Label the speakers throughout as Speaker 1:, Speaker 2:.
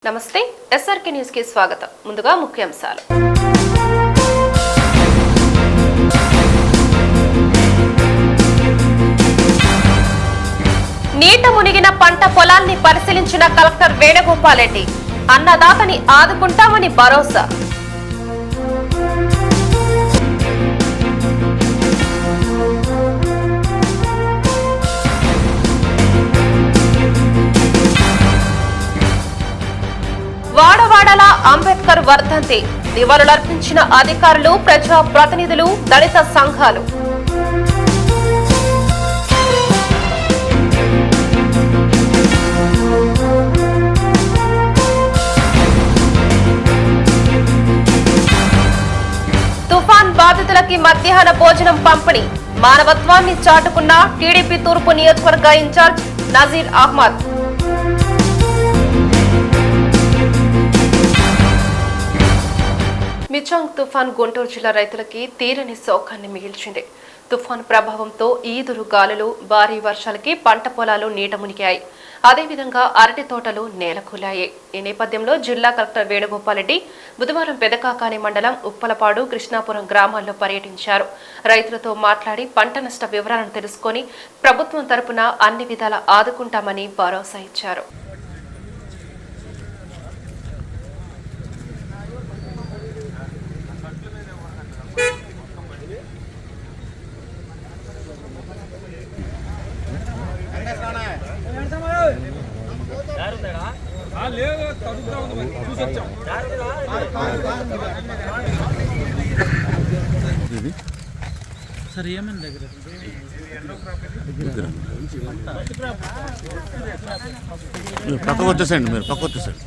Speaker 1: నమస్తే SRK news కి స్వాగతం. ముందుగా ముఖ్యాంశాలు. నీట మునిగిన పంట పొలాల్ని పరిశీలించిన కలెక్టర్ వేణుగోపాల్ రెడ్డి అన్నదాతని ఆదుకుంటామని భరోసా. వాడవాడలా అంబేద్కర్ వర్ధంతి నివాళులర్పించిన అధికారులు, ప్రజా ప్రతినిధులు, దళిత సంఘాలు. తుఫాన్ బాధితులకి మధ్యాహ్న భోజనం పంపిణీ మానవత్వాన్ని చాటుకున్న టీడీపీ తూర్పు నియోజకవర్గ ఇన్ఛార్జ్ నజీర్ అహ్మద్. మిచాంగ్ తుఫాన్ గుంటూరు జిల్లా రైతులకి తీరని శోకాన్ని మిగిల్చింది. తుఫాన్ ప్రభావంతో ఈదురు గాలులు, భారీ వర్షాలకి పంట పొలాలు నీట మునిగాయి. అదేవిధంగా అరటి తోటలు నేలకూలాయి. ఈ నేపథ్యంలో జిల్లా కలెక్టర్ వేణుగోపాల్ రెడ్డి బుధవారం పెదకాకాని మండలం ఉప్పలపాడు, కృష్ణాపురం గ్రామాల్లో పర్యటించారు. రైతులతో మాట్లాడి పంట నష్ట వివరాలను తెలుసుకుని ప్రభుత్వం తరపున అన్ని విధాలా ఆదుకుంటామని భరోసా ఇచ్చారు.
Speaker 2: సార్ ఏమైంది దగ్గర
Speaker 3: పక్కకు వచ్చేసండి, మీరు పక్క వచ్చేసండి.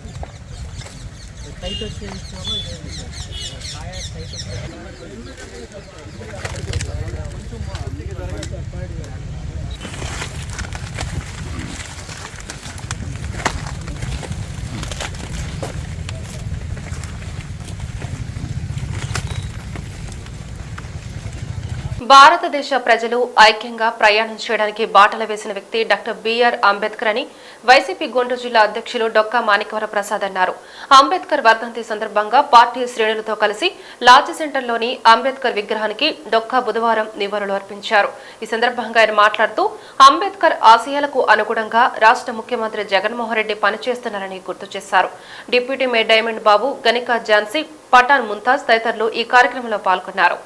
Speaker 1: భారతదేశ ప్రజలు ఐక్యంగా ప్రయాణం చేయడానికి బాటలు వేసిన వ్యక్తి డాక్టర్ బిఆర్ అంబేద్కర్ అని వైసీపీ గుంటూరు జిల్లా అధ్యక్షులు డొక్కా మాణిక్యవర ప్రసాద్ అన్నారు. అంబేద్కర్ వర్ధంతి సందర్భంగా పార్టీ శ్రేణులతో కలిసి లాడ్జి సెంటర్లోని అంబేద్కర్ విగ్రహానికి డొక్కా బుధవారం నివాళులు అర్పించారు. ఈ సందర్భంగా ఆయన మాట్లాడుతూ అంబేద్కర్ ఆశయాలకు అనుగుణంగా రాష్ట్ర ముఖ్యమంత్రి జగన్మోహన్ రెడ్డి పనిచేస్తున్నారని గుర్తు చేశారు. డిప్యూటీ మేయర్ డైమండ్ బాబు, గనికా ఝాన్సీ, పఠాన్ ముంతాజ్ తదితరులు ఈ కార్యక్రమంలో పాల్గొన్నారు.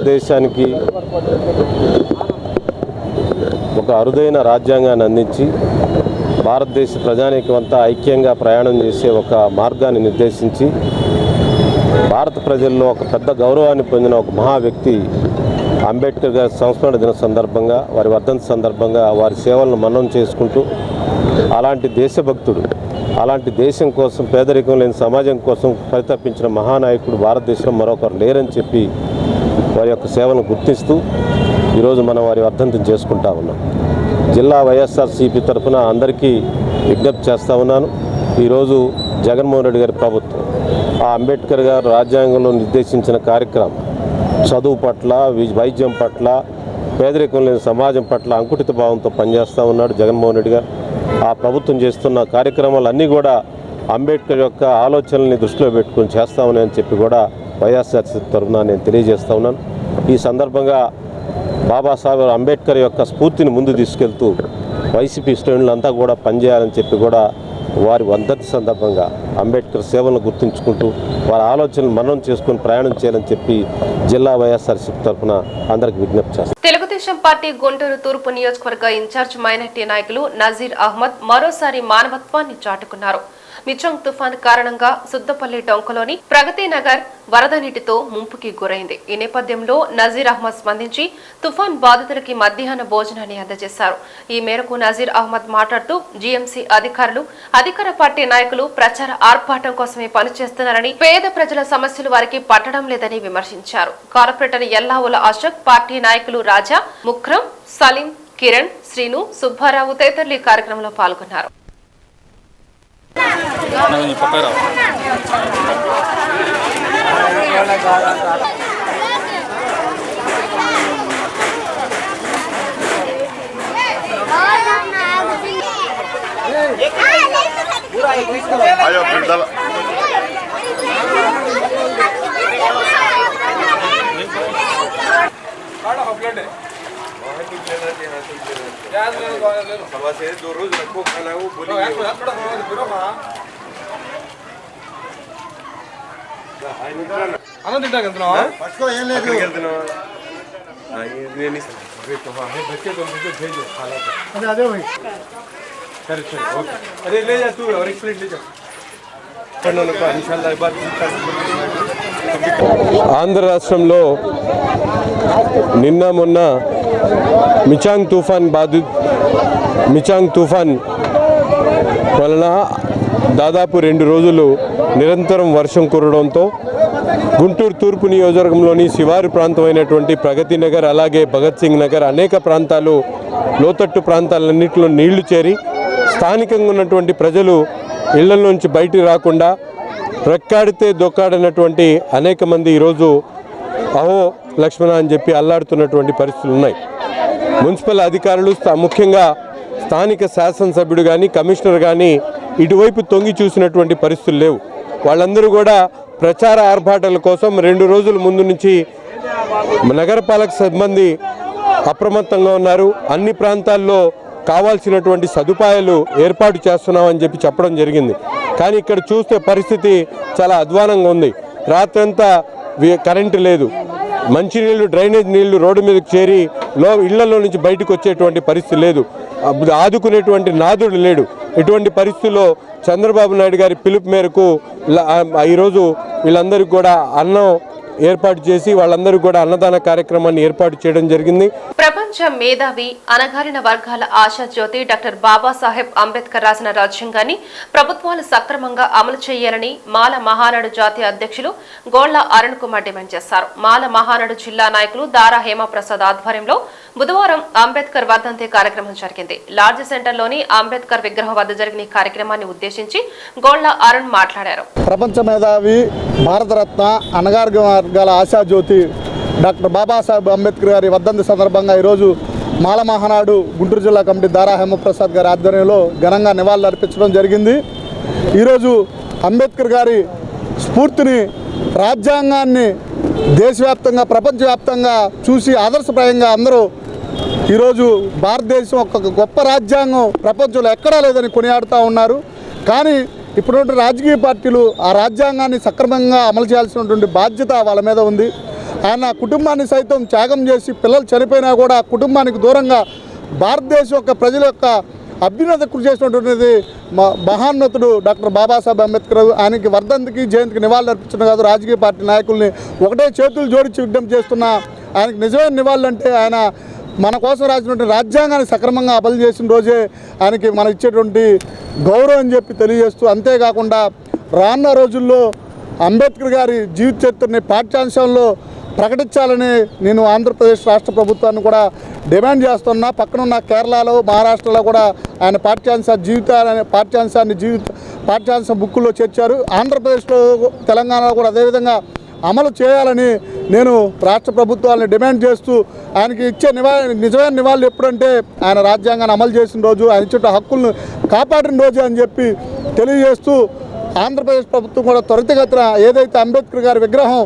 Speaker 4: దేశానికి ఒక అరుదైన రాజ్యాంగాన్ని అందించి భారతదేశ ప్రజానీకమంతా ఐక్యంగా ప్రయాణం చేసే ఒక మార్గాన్ని నిర్దేశించి భారత ప్రజల్లో ఒక పెద్ద గౌరవాన్ని పొందిన ఒక మహా వ్యక్తి అంబేద్కర్ గారి సంస్మరణ దిన సందర్భంగా, వారి వర్ధంతి సందర్భంగా వారి సేవలను మననం చేసుకుంటూ అలాంటి దేశభక్తుడు, అలాంటి దేశం కోసం, పేదరికం లేని సమాజం కోసం పరితపించిన మహానాయకుడు భారతదేశంలో మరొకరు లేరని చెప్పి వారి యొక్క సేవలను గుర్తిస్తూ ఈరోజు మనం వారి వర్ధంతిని చేసుకుంటా ఉన్నాం. జిల్లా వైఎస్ఆర్సీపీ తరఫున అందరికీ విజ్ఞప్తి చేస్తూ ఉన్నాను. ఈరోజు జగన్మోహన్ రెడ్డి గారి ప్రభుత్వం ఆ అంబేద్కర్ గారు రాజ్యాంగంలో నిర్దేశించిన కార్యక్రమం చదువు పట్ల, వైద్యం పట్ల, పేదరికం లేని సమాజం పట్ల అంకుటిత భావంతో పనిచేస్తూ ఉన్నాడు జగన్మోహన్ రెడ్డి గారు. ఆ ప్రభుత్వం చేస్తున్న కార్యక్రమాలన్నీ కూడా అంబేద్కర్ యొక్క ఆలోచనల్ని దృష్టిలో పెట్టుకుని చేస్తా ఉన్నాయని చెప్పి కూడా వైఎస్ఆర్సీపీ తరఫున నేను తెలియజేస్తూ ఉన్నాను. ఈ సందర్భంగా బాబాసాహెబ్ అంబేద్కర్ యొక్క స్ఫూర్తిని ముందు తీసుకెళ్తూ వైసీపీ శ్రేణులంతా కూడా పనిచేయాలని చెప్పి కూడా వారి వర్ధంతి సందర్భంగా అంబేద్కర్ సేవలను గుర్తుంచుకుంటూ వారి ఆలోచనలు మననం చేసుకుని ప్రయాణం చేయాలని చెప్పి జిల్లా వైఎస్ఆర్సీపీ తరఫున అందరికి విజ్ఞప్తి చేస్తారు.
Speaker 1: తెలుగుదేశం పార్టీ గుంటూరు తూర్పు నియోజకవర్గ ఇన్ఛార్జ్ మైనార్టీ నాయకులు నజీర్ అహ్మద్ మరోసారి మానవత్వాన్ని చాటుకున్నారు. మిచంగ్ తుఫాన్ కారణంగా సుద్దపల్లి డొంకలోని ప్రగతి నగర్ వరద నీటితో ముంపుకి గురైంది. ఈ నేపథ్యంలో నజీర్ అహ్మద్ స్పందించి తుఫాన్ బాధితులకి మధ్యాహ్న భోజనాన్ని అందజేశారు. ఈ మేరకు నజీర్ అహ్మద్ మాట్లాడుతూ జీఎంసీ అధికారులు, అధికార పార్టీ నాయకులు ప్రచార ఆర్భాటం కోసమే పనిచేస్తున్నారని, పేద ప్రజల సమస్యలు వారికి పట్టడం లేదని విమర్శించారు. కార్పొరేటర్ ఎల్లావుల అశోక్, పార్టీ నాయకులు రాజా, ముక్రం, సలీం, కిరణ్, శ్రీను, సుబ్బారావు తదితరులు ఈ కార్యక్రమంలో పాల్గొన్నారు.
Speaker 4: ఆంధ్ర రాష్ట్రంలో నిన్న మొన్న మిచాంగ్ తుఫాన్ వలన దాదాపు 2 రోజులు నిరంతరం వర్షం కురవడంతో గుంటూరు తూర్పు నియోజకవర్గంలోని శివారు ప్రాంతమైనటువంటి ప్రగతి నగర్, అలాగే భగత్ సింగ్ నగర్ అనేక ప్రాంతాలు, లోతట్టు ప్రాంతాలన్నింటిలో నీళ్లు చేరి స్థానికంగా ఉన్నటువంటి ప్రజలు ఇళ్లలోంచి బయటికి రాకుండా రెక్కాడితే దొక్కాడనటువంటి అనేక మంది ఈరోజు అహో లక్ష్మణ అని చెప్పి అల్లాడుతున్నటువంటి పరిస్థితులు ఉన్నాయి. మున్సిపల్ అధికారులు, ముఖ్యంగా స్థానిక శాసనసభ్యుడు కానీ కమిషనర్ కానీ ఇటువైపు తొంగి చూసినటువంటి పరిస్థితులు లేవు. వాళ్ళందరూ కూడా ప్రచార ఆర్భాటాల కోసం 2 రోజుల ముందు నుంచి నగరపాలక సిబ్బంది అప్రమత్తంగా ఉన్నారు. అన్ని ప్రాంతాల్లో కావాల్సినటువంటి సదుపాయాలు ఏర్పాటు చేస్తున్నామని చెప్పి చెప్పడం జరిగింది. కానీ ఇక్కడ చూస్తే పరిస్థితి చాలా అధ్వానంగా ఉంది. రాత్రంతా కరెంటు లేదు, మంచినీళ్ళు, డ్రైనేజ్ నీళ్లు రోడ్డు మీదకి చేరి ఇళ్లలో నుంచి బయటకు వచ్చేటువంటి పరిస్థితి లేదు, ఆదుకునేటువంటి నాదుడు లేడు. ఇటువంటి పరిస్థితుల్లో చంద్రబాబు నాయుడు గారి పిలుపు మేరకు ఈరోజు వీళ్ళందరికీ కూడా అన్నం ఏర్పాటు చేసి వాళ్ళందరూ కూడా అన్నదాన కార్యక్రమాన్ని ఏర్పాటు చేయడం జరిగింది.
Speaker 1: ప్రపంచ మేధావి, అణగారిన వర్గాల ఆశాజ్యోతి డాక్టర్ బాబాసాహెబ్ అంబేద్కర్ రాసిన రాజ్యాంగాన్ని ప్రభుత్వాలు సక్రమంగా అమలు చేయాలని మాల మహానాడు జాతీయ అధ్యక్షులు గోళ్ల అరుణ్ కుమార్ డిమాండ్ చేశారు. మాల మహానాడు జిల్లా నాయకులు దారా హేమప్రసాద్ ఆధ్వర్యంలో బుధవారం అంబేద్కర్ వర్ధంతి కార్యక్రమం జరిగింది. లార్జ్ సెంటర్లోని అంబేద్కర్ విగ్రహం వద్ద జరిగిన ఈ కార్యక్రమాన్ని ఉద్దేశించి గోళ్ల అరుణ్ మాట్లాడారు.
Speaker 2: ప్రపంచ మేధావి, భారతరత్న, అణగారిన వర్గాల ఆశాజ్యోతి డాక్టర్ బాబాసాహెబ్ అంబేద్కర్ గారి వర్ధంతి సందర్భంగా ఈరోజు మాల మహానాడు గుంటూరు జిల్లా కమిటీ దారా హేమప్రసాద్ గారి ఆధ్వర్యంలో ఘనంగా నివాళులు అర్పించడం జరిగింది. ఈరోజు అంబేద్కర్ గారి స్ఫూర్తిని, రాజ్యాంగాన్ని దేశవ్యాప్తంగా, ప్రపంచవ్యాప్తంగా చూసి ఆదర్శప్రాయంగా అందరూ ఈరోజు భారతదేశం ఒక గొప్ప రాజ్యాంగం ప్రపంచంలో ఎక్కడా లేదని కొనియాడుతూ ఉన్నారు. కానీ ఇప్పుడున్న రాజకీయ పార్టీలు ఆ రాజ్యాంగాన్ని సక్రమంగా అమలు చేయాల్సినటువంటి బాధ్యత వాళ్ళ మీద ఉంది. ఆయన కుటుంబాన్ని సైతం త్యాగం చేసి, పిల్లలు చనిపోయినా కూడా కుటుంబానికి దూరంగా భారతదేశం యొక్క ప్రజల యొక్క అభ్యున్నతి కృషి చేసినటువంటిది మహాన్నతుడు డాక్టర్ బాబాసాహెబ్ అంబేద్కర్. ఆయనకి వర్ధంతికి, జయంతికి నివాళులు అర్పించడం కాదు, రాజకీయ పార్టీ నాయకుల్ని ఒకటే చేతులు జోడించి విజ్ఞప్తి చేస్తున్నా. ఆయనకి నిజమైన నివాళులు అంటే ఆయన మన కోసం రాసినటువంటి రాజ్యాంగాన్ని సక్రమంగా అమలు చేసిన రోజే ఆయనకి మనం ఇచ్చేటువంటి గౌరవం అని చెప్పి తెలియజేస్తూ, అంతేకాకుండా రానున్న రోజుల్లో అంబేద్కర్ గారి జీవిత చరిత్రని పాఠ్యాంశంలో ప్రకటించాలని నేను ఆంధ్రప్రదేశ్ రాష్ట్ర ప్రభుత్వాన్ని కూడా డిమాండ్ చేస్తున్నా. పక్కనున్న కేరళలో, మహారాష్ట్రలో కూడా ఆయన పాఠ్యాంశం బుక్కుల్లో చేర్చారు. ఆంధ్రప్రదేశ్లో, తెలంగాణలో కూడా అదేవిధంగా అమలు చేయాలని నేను రాష్ట్ర ప్రభుత్వాలను డిమాండ్ చేస్తూ, ఆయనకి ఇచ్చే నిజమైన నివాళులు ఎప్పుడంటే ఆయన రాజ్యాంగాన్ని అమలు చేసిన రోజు, ఆయన చుట్టూ హక్కులను కాపాడిన రోజు అని చెప్పి తెలియజేస్తూ, ఆంధ్రప్రదేశ్ ప్రభుత్వం కూడా త్వరితగతిన ఏదైతే అంబేద్కర్ గారి విగ్రహం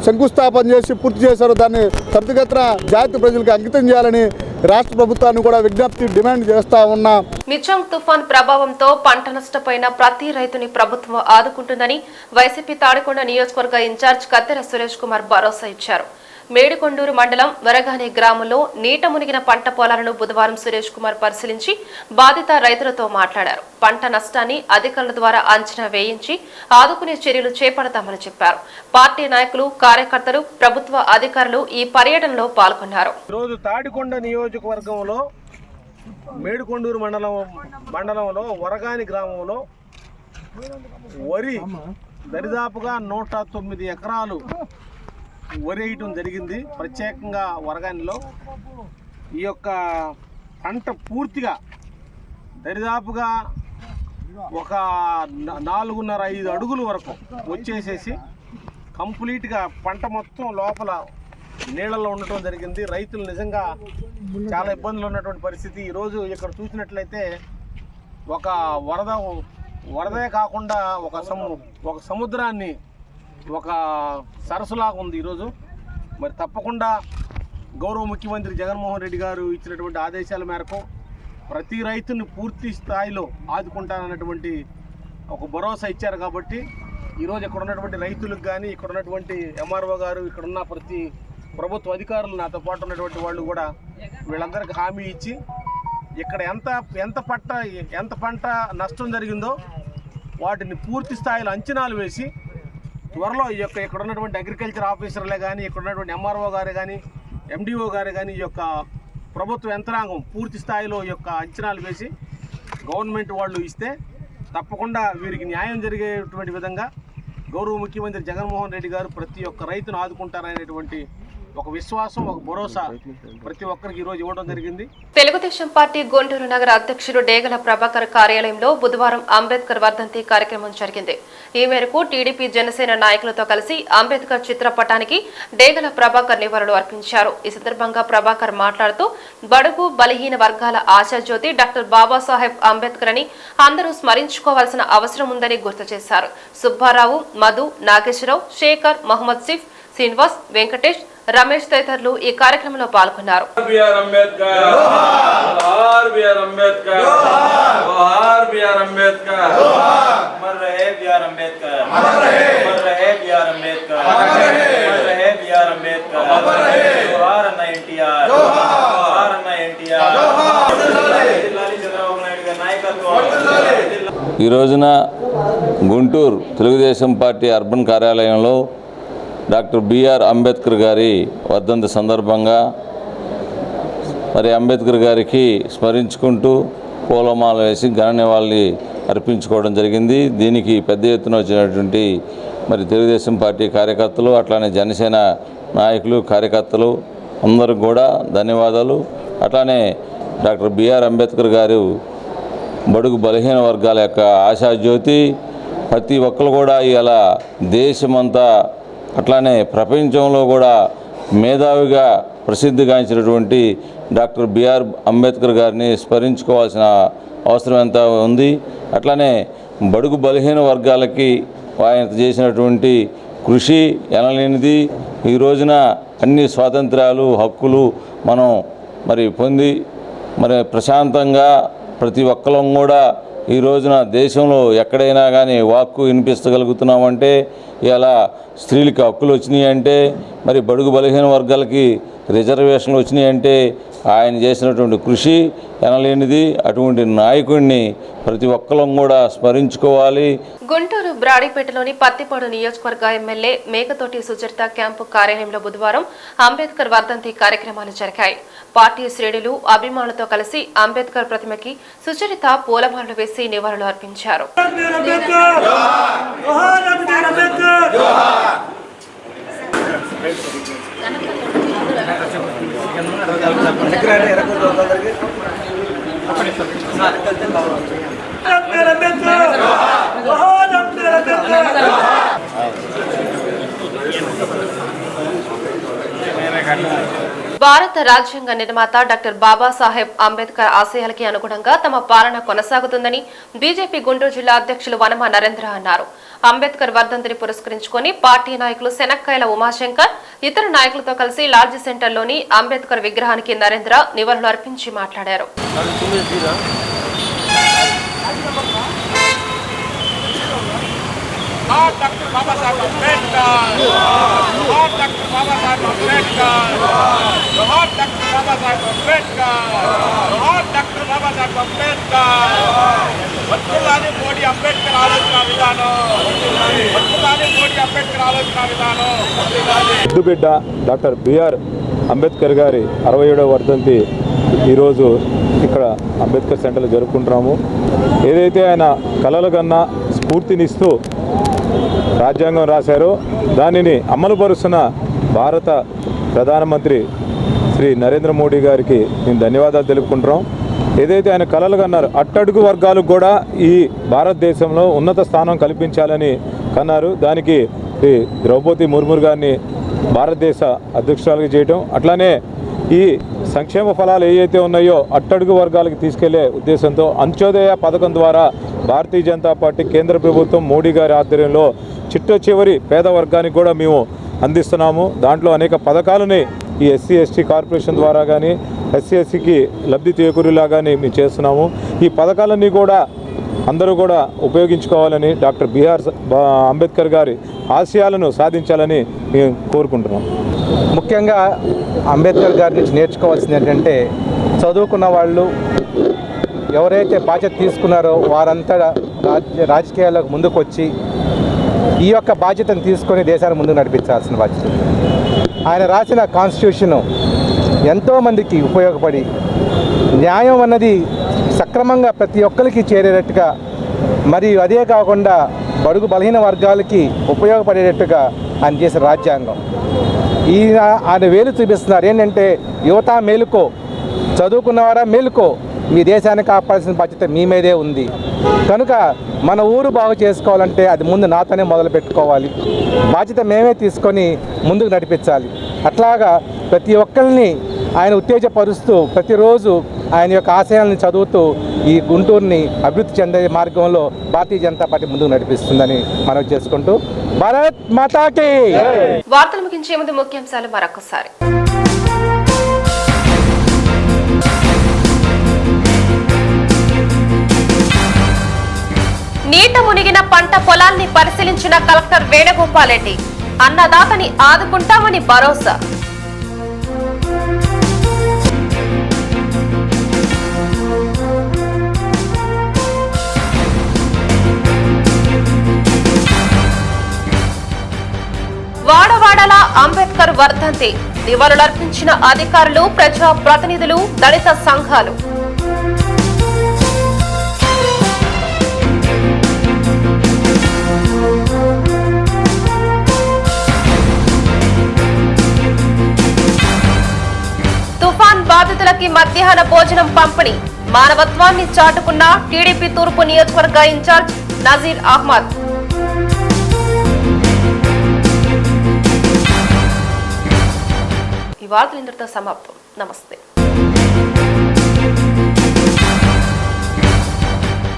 Speaker 2: శంకుస్థాపన చేసి పూర్తి చేశారో దాన్ని త్వరితగతిన జాతి ప్రజలకు అంకితం చేయాలని రాష్ట్ర ప్రభుత్వాన్ని కూడా విజ్ఞప్తి డిమాండ్ చేస్తా ఉన్నా.
Speaker 1: మిచంగ్ తుఫాన్ ప్రభావంతో పంట నష్టపోయిన ప్రతి రైతుని ప్రభుత్వం ఆదుకుంటుందని వైసీపీ తాడికొండ నియోజకవర్గ ఇన్ఛార్జ్ కత్తెర సురేష్ కుమార్ భరోసా ఇచ్చారు. మేడికొండూరు మండలం వరగాని గ్రామంలో నీట మునిగిన పంట పొలాలను బుధవారం సురేష్ కుమార్ పరిశీలించి బాధిత రైతులతో మాట్లాడారు. పంట నష్టాన్ని అధికారుల ద్వారా అంచనా వేయించి ఆదుకునే చర్యలు చేపడతామని చెప్పారు. పార్టీ నాయకులు, కార్యకర్తలు, ప్రభుత్వ అధికారులు ఈ పర్యటనలో పాల్గొన్నారు.
Speaker 5: ఈరోజు తాడికొండ నియోజకవర్గంలో మేడికొండూరు మండలంలో వరగాని గ్రామంలో వరి దరిదాపుగా 109 ఎకరాలు వరి వేయటం జరిగింది. ప్రత్యేకంగా వరగానిలో ఈ యొక్క పంట పూర్తిగా దరిదాపుగా ఒక 4.5 అడుగుల వరకు వచ్చేసేసి కంప్లీట్గా పంట మొత్తం లోపల నీళ్ళల్లో ఉండటం జరిగింది. రైతులు నిజంగా చాలా ఇబ్బందులు ఉన్నటువంటి పరిస్థితి. ఈరోజు ఇక్కడ చూసినట్లయితే ఒక వరదే కాకుండా ఒక సముద్రాన్ని ఒక సరస్సులాగా ఉంది ఈరోజు. మరి తప్పకుండా గౌరవ ముఖ్యమంత్రి జగన్మోహన్ రెడ్డి గారు ఇచ్చినటువంటి ఆదేశాల మేరకు ప్రతి రైతుని పూర్తి స్థాయిలో ఆదుకుంటానన్నటువంటి ఒక భరోసా ఇచ్చారు. కాబట్టి ఈరోజు ఇక్కడ ఉన్నటువంటి రైతులకు కానీ, ఇక్కడ ఉన్నటువంటి ఎంఆర్ఓ గారు, ఇక్కడ ఉన్న ప్రతి ప్రభుత్వ అధికారులు, నాతో పాటు ఉన్నటువంటి వాళ్ళు కూడా వీళ్ళందరికీ హామీ ఇచ్చి ఇక్కడ ఎంత పంట నష్టం జరిగిందో వాటిని పూర్తి స్థాయిలో అంచనాలు వేసి త్వరలో ఇక్కడ ఉన్నటువంటి అగ్రికల్చర్ ఆఫీసర్లే కానీ, ఇక్కడ ఉన్నటువంటి ఎంఆర్ఓ గారు కానీ, ఎండిఓ గారు కానీ ఈ యొక్క ప్రభుత్వ యంత్రాంగం పూర్తి స్థాయిలో ఈ యొక్క అంచనాలు వేసి గవర్నమెంట్ వాళ్ళు ఇస్తే తప్పకుండా వీరికి న్యాయం జరిగేటువంటి విధంగా గౌరవ ముఖ్యమంత్రి జగన్మోహన్ రెడ్డి గారు ప్రతి ఒక్క రైతును ఆదుకుంటారనేటువంటి ఒక విశ్వాసం, ఒక భరోసా ప్రతి ఒక్కరికి ఈరోజు ఇవ్వడం జరిగింది.
Speaker 1: తెలుగుదేశం పార్టీ గుంటూరు నగర అధ్యక్షుడు డేగల ప్రభాకర్ కార్యాలయంలో బుధవారం అంబేద్కర్ వర్ధంతి కార్యక్రమం జరిగింది. ఈ మేరకు టీడీపీ, జనసేన నాయకులతో కలిసి అంబేద్కర్ చిత్రపటానికి డేగల ప్రభాకర్ నివాళులు అర్పించారు. ఈ సందర్భంగా ప్రభాకర్ మాట్లాడుతూ బడుగు బలహీన వర్గాల ఆశాజ్యోతి డాక్టర్ బాబాసాహెబ్ అంబేద్కర్ అని అందరూ స్మరించుకోవాల్సిన అవసరం ఉందని గుర్తు చేశారు. సుబ్బారావు, మధు, నాగేశ్వరరావు, శేఖర్, మహమ్మద్ సిఫ్, శ్రీనివాస్, వెంకటేష్, రమేష్ తదితరులు ఈ కార్యక్రమంలో పాల్గొన్నారు.
Speaker 6: ఈ రోజున గుంటూరు తెలుగుదేశం పార్టీ అర్బన్ కార్యాలయంలో డాక్టర్ బిఆర్ అంబేద్కర్ గారి వర్ధంతి సందర్భంగా మరి అంబేద్కర్ గారికి స్మరించుకుంటూ పూలమాల వేసి ఘన నివాళి అర్పించుకోవడం జరిగింది. దీనికి పెద్ద ఎత్తున వచ్చినటువంటి మరి తెలుగుదేశం పార్టీ కార్యకర్తలు, అట్లానే జనసేన నాయకులు, కార్యకర్తలు అందరికి కూడా ధన్యవాదాలు. అట్లానే డాక్టర్ బిఆర్ అంబేద్కర్ గారు బడుగు బలహీన వర్గాల యొక్క ఆశాజ్యోతి. ప్రతి ఒక్కరు కూడా ఇలా దేశమంతా అట్లానే ప్రపంచంలో కూడా మేధావిగా ప్రసిద్ధిగాంచినటువంటి డాక్టర్ బిఆర్ అంబేద్కర్ గారిని స్మరించుకోవాల్సిన అవసరం ఎంత ఉంది. అట్లానే బడుగు బలహీన వర్గాలకి ఆయన చేసినటువంటి కృషి ఎనలేనిది. ఈ రోజున అన్ని స్వాతంత్ర్యాలు, హక్కులు మనం మరి పొంది మరి ప్రశాంతంగా ప్రతి ఒక్కరం కూడా ఈ రోజున దేశంలో ఎక్కడైనా కానీ వాక్కు వినిపించగలుగుతున్నామంటే, ఇలా స్త్రీలకి హక్కులు వచ్చినాయి అంటే, మరి బడుగు బలహీన వర్గాలకి రిజర్వేషన్లు వచ్చినాయి అంటే ఆయన చేసినటువంటి కృషి ఎనలేనిది. అటువంటి నాయకుడిని ప్రతి ఒక్కరం కూడా స్మరించుకోవాలి.
Speaker 1: గుంటూరు బ్రాడీపేటలోని పత్తిపాడు నియోజకవర్గ ఎమ్మెల్యే మేకతోటి సుచరిత క్యాంపు కార్యాలయంలో బుధవారం అంబేద్కర్ వర్ధంతి కార్యక్రమాలు జరిగాయి. పార్టీ శ్రేణులు, అభిమానులతో కలిసి అంబేద్కర్ ప్రతిమకి సుచరిత పూలమాలలు వేసి నివాళులు అర్పించారు. భారత రాజ్యాంగ నిర్మాత డాక్టర్ బాబాసాహెబ్ అంబేద్కర్ ఆశయాలకి అనుగుణంగా తమ పాలన కొనసాగుతుందని బీజేపీ గుంటూరు జిల్లా అధ్యక్షులు వనమ నరేంద్ర అన్నారు. అంబేద్కర్ వర్ధంతిని పురస్కరించుకుని పార్టీ నాయకులు శనక్కాయల ఉమాశంకర్ ఇతర నాయకులతో కలిసి లాడ్జి సెంటర్లోని అంబేద్కర్ విగ్రహానికి నరేంద్ర నివాళులు అర్పించి మాట్లాడారు.
Speaker 7: Doctor Babasaheb Ambedkar, doctor Babasaheb Ambedkar, doctor Babasaheb Ambedkar, doctor Babasaheb Ambedkar. వర్ధిల్లాలి మోడీ అంబేద్కర్ ఆలోచన విధానం, వర్ధిల్లాలి మోడీ అంబేద్కర్ ఆలోచన విధానం.
Speaker 8: ముద్దుబిడ్డ డాక్టర్ బిఆర్ అంబేద్కర్ గారి 67వ వర్ధంతి ఈరోజు ఇక్కడ అంబేద్కర్ సెంటర్లో జరుపుకుంటున్నాము. ఏదైతే ఆయన కలలు కన్నా స్ఫూర్తినిస్తూ రాజ్యాంగం రాశారో దానిని అమలుపరుస్తున్న భారత ప్రధానమంత్రి శ్రీ నరేంద్ర మోడీ గారికి మేము ధన్యవాదాలు తెలుపుకుంటున్నాం. ఏదైతే ఆయన కలలు కన్నారు అట్టడుగు వర్గాలకు కూడా ఈ భారతదేశంలో ఉన్నత స్థానం కల్పించాలని కన్నారు. దానికి శ్రీ ద్రౌపది ముర్ము గారిని భారతదేశ అధ్యక్షురాలుగా చేయటం, అట్లానే ఈ సంక్షేమ ఫలాలు ఏవైతే ఉన్నాయో అట్టడుగు వర్గాలకు తీసుకెళ్లే ఉద్దేశంతో అంత్యోదయ పథకం ద్వారా భారతీయ జనతా పార్టీ కేంద్ర ప్రభుత్వం మోడీ గారి ఆధ్వర్యంలో చిట్ట చివరి పేద వర్గానికి కూడా మేము అందిస్తున్నాము. దాంట్లో అనేక పథకాలని ఈ ఎస్సీ ఎస్టీ కార్పొరేషన్ ద్వారా కానీ ఎస్సీ ఎస్సీకి లబ్ధి చేకూరేలా కానీ మేము చేస్తున్నాము. ఈ పథకాలన్నీ కూడా అందరూ కూడా ఉపయోగించుకోవాలని డాక్టర్ బిఆర్ అంబేద్కర్ గారి ఆశయాలను సాధించాలని మేము కోరుకుంటున్నాం.
Speaker 9: ముఖ్యంగా అంబేద్కర్ గారి నుంచి నేర్చుకోవాల్సింది ఏంటంటే చదువుకున్న వాళ్ళు ఎవరైతే బాధ్యత తీసుకున్నారో వారంతా రాజకీయాలకు ముందుకు వచ్చి ఈ యొక్క బాధ్యతను తీసుకొని దేశాన్ని ముందుకు నడిపించాల్సిన బాధ్యత. ఆయన రాసిన కాన్స్టిట్యూషన్ ఎంతోమందికి ఉపయోగపడి న్యాయం అన్నది సక్రమంగా ప్రతి ఒక్కరికి చేరేటట్టుగా మరియు అదే కాకుండా బడుగు బలహీన వర్గాలకి ఉపయోగపడేటట్టుగా ఆయన చేసిన రాజ్యాంగం ఆయన వేలు చూపిస్తున్నారు. ఏంటంటే యువత మేలుకో, చదువుకున్నవారా మేలుకో, మీ దేశాన్ని కాపాడాల్సిన బాధ్యత మీ మీదే ఉంది. కనుక మన ఊరు బాగు చేసుకోవాలంటే అది ముందు నాతోనే మొదలు పెట్టుకోవాలి. బాధ్యత మేమే తీసుకొని ముందుకు నడిపించాలి. అట్లాగా ప్రతి ఒక్కరిని ఆయన ఉత్తేజపరుస్తూ ప్రతిరోజు ఆయన యొక్క ఆశయాలను చదువుతూ ఈ గుంటూరుని అభివృద్ధి చెందే మార్గంలో భారతీయ జనతా పార్టీ ముందుకు నడిపిస్తుందని మనం చేసుకుంటూ భారత్ మాతాకి.
Speaker 1: వార్తలు ముగించే ముందు ముఖ్యాంశాలు మరొకసారి. నీట మునిగిన పంట పొలాల్ని పరిశీలించిన కలెక్టర్ వేణుగోపాల్ రెడ్డి. అన్నదాతని ఆదుకుంటామని భరోసా. వాడవాడలా అంబేద్కర్ వర్ధంతి. నివాళులర్పించిన అధికారులు, ప్రజా ప్రతినిధులు, దళిత సంఘాలు. తుఫాన్ బాధితులకి మధ్యాహ్న భోజనం పంపిణీ. మానవత్వాన్ని చాటుకున్న టీడీపీ తూర్పు నియోజకవర్గ ఇన్ఛార్జ్ నజీర్ అహ్మద్. ఈ వార్తలు ఇంతటితో సమాప్తం. నమస్తే.